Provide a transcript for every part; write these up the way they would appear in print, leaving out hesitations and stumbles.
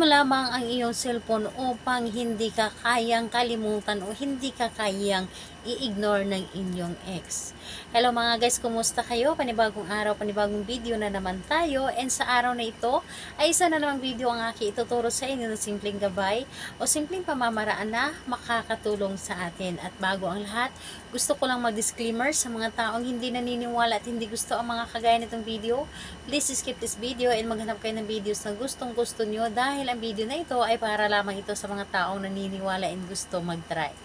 mo lamang ang iyong cellphone upang hindi ka kayang kalimutan o hindi ka kayang i-ignore ng inyong ex. Hello mga guys, kumusta kayo? Panibagong araw, panibagong video na naman tayo. And sa araw na ito ay isa na namang video ang aking ituturo sa inyo ng simpleng gabay o simpleng pamamaraan na makakatulong sa atin. At bago ang lahat, gusto ko lang mag-disclaimer sa mga taong hindi naniniwala at hindi gusto ang mga kagaya nitong video. Please skip this video and maghanap kayo ng videos na gustong gusto nyo dahil ang video na ito ay para lamang ito sa mga taong naniniwala and gusto mag-try.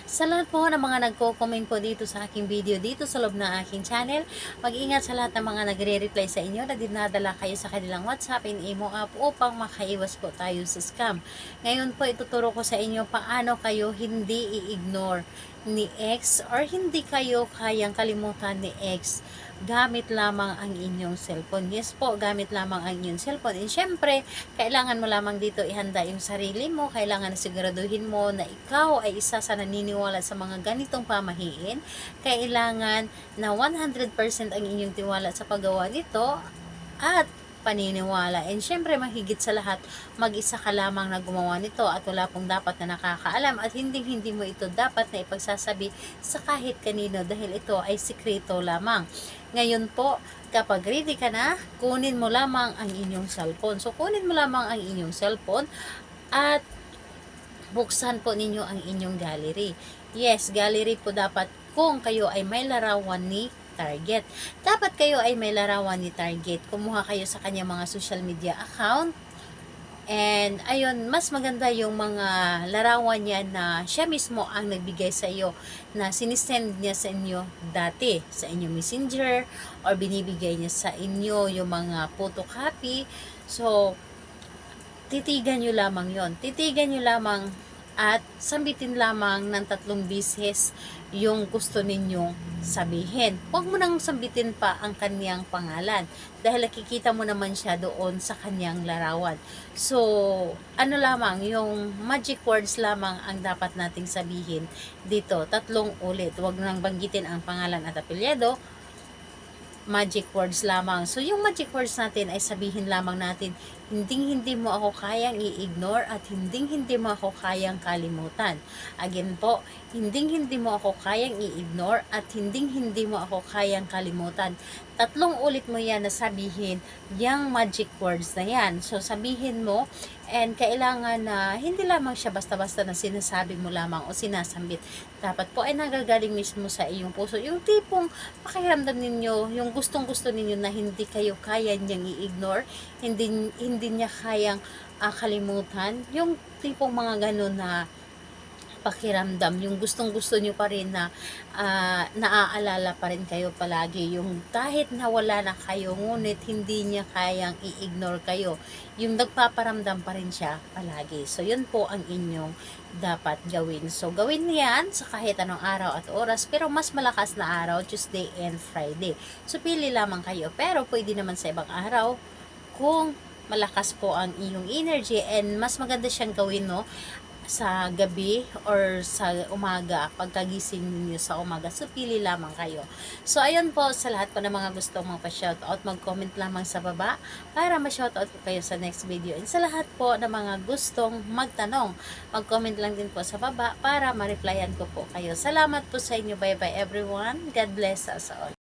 Sa lahat po ng mga nagko-comment po dito sa aking video dito sa loob ng aking channel, mag-ingat sa lahat ng mga nagre-reply sa inyo na dinadala kayo sa kanilang WhatsApp and imo app upang makaiwas po tayo sa scam. Ngayon po ituturo ko sa inyo paano kayo hindi i-ignore ni ex or hindi kayo kayang kalimutan ni ex gamit lamang ang inyong cellphone. Yes po, gamit lamang ang inyong cellphone. And syempre, kailangan mo lamang dito ihanda yung sarili mo. Kailangan siguraduhin mo na ikaw ay isa sa naniniwala sa mga ganitong pamahiin. Kailangan na 100% ang inyong tiwala sa paggawa nito at paniniwala. And syempre, mahigit sa lahat, mag-isa ka lamang na gumawa nito at wala pong dapat na nakakaalam at hindi mo ito dapat na ipagsasabi sa kahit kanino dahil ito ay sikreto lamang. Ngayon po, kapag ready ka na, kunin mo lamang ang inyong cellphone. So, kunin mo lamang ang inyong cellphone at buksan po ninyo ang inyong gallery. Yes, gallery po dapat kung kayo ay may larawan ni target. Dapat kayo ay may larawan ni target. Kumuha kayo sa kanya mga social media account. And ayun, mas maganda yung mga larawan niya na siya mismo ang nagbigay sa iyo na sinisend niya sa inyo dati sa inyong messenger or binibigay niya sa inyo yung mga photocopy. So, titigan nyo lamang yon. Titigan nyo lamang at sambitin lamang ng 3 beses yung gusto ninyong sabihin. Huwag mo nang sambitin pa ang kanyang pangalan dahil nakikita mo naman siya doon sa kanyang larawan. So, ano lamang, yung magic words lamang ang dapat nating sabihin dito. 3 ulit. Huwag nang banggitin ang pangalan at apelyido. Magic words lamang. So, yung magic words natin ay sabihin lamang natin, hindi mo ako kayang i-ignore at hindi mo ako kayang kalimutan. Again po, hindi mo ako kayang i-ignore at hindi mo ako kayang kalimutan. 3 ulit mo yan na sabihin yung magic words na yan. So, sabihin mo and kailangan na hindi lamang siya basta-basta na sinasabi mo lamang o sinasambit. Dapat po ay nagagaling mismo sa iyong puso. Yung tipong pakiramdam ninyo, yung gustong-gusto ninyo na hindi kayo kaya niyang i-ignore, hindi niya kayang kalimutan. Yung tipong mga ganun na pakiramdam, yung gustong-gusto nyo pa rin na naaalala pa rin kayo palagi, yung kahit nawala na kayo ngunit hindi niya kayang i-ignore kayo, yung nagpaparamdam pa rin siya palagi. So yun po ang inyong dapat gawin. So gawin niyan sa kahit anong araw at oras, pero mas malakas na araw, Tuesday and Friday. So pili lamang kayo, pero pwede naman sa ibang araw kung malakas po ang iyong energy, and mas maganda siyang gawin sa gabi or sa umaga, pagkagising niyo sa umaga. So, pili lamang kayo. So, ayun po, sa lahat po ng mga gusto mong pa-shoutout, mag-comment lamang sa baba para ma-shoutout ko kayo sa next video. And sa lahat po ng mga gustong magtanong, mag-comment lang din po sa baba para ma-replyan ko po kayo. Salamat po sa inyo. Bye-bye everyone. God bless us all.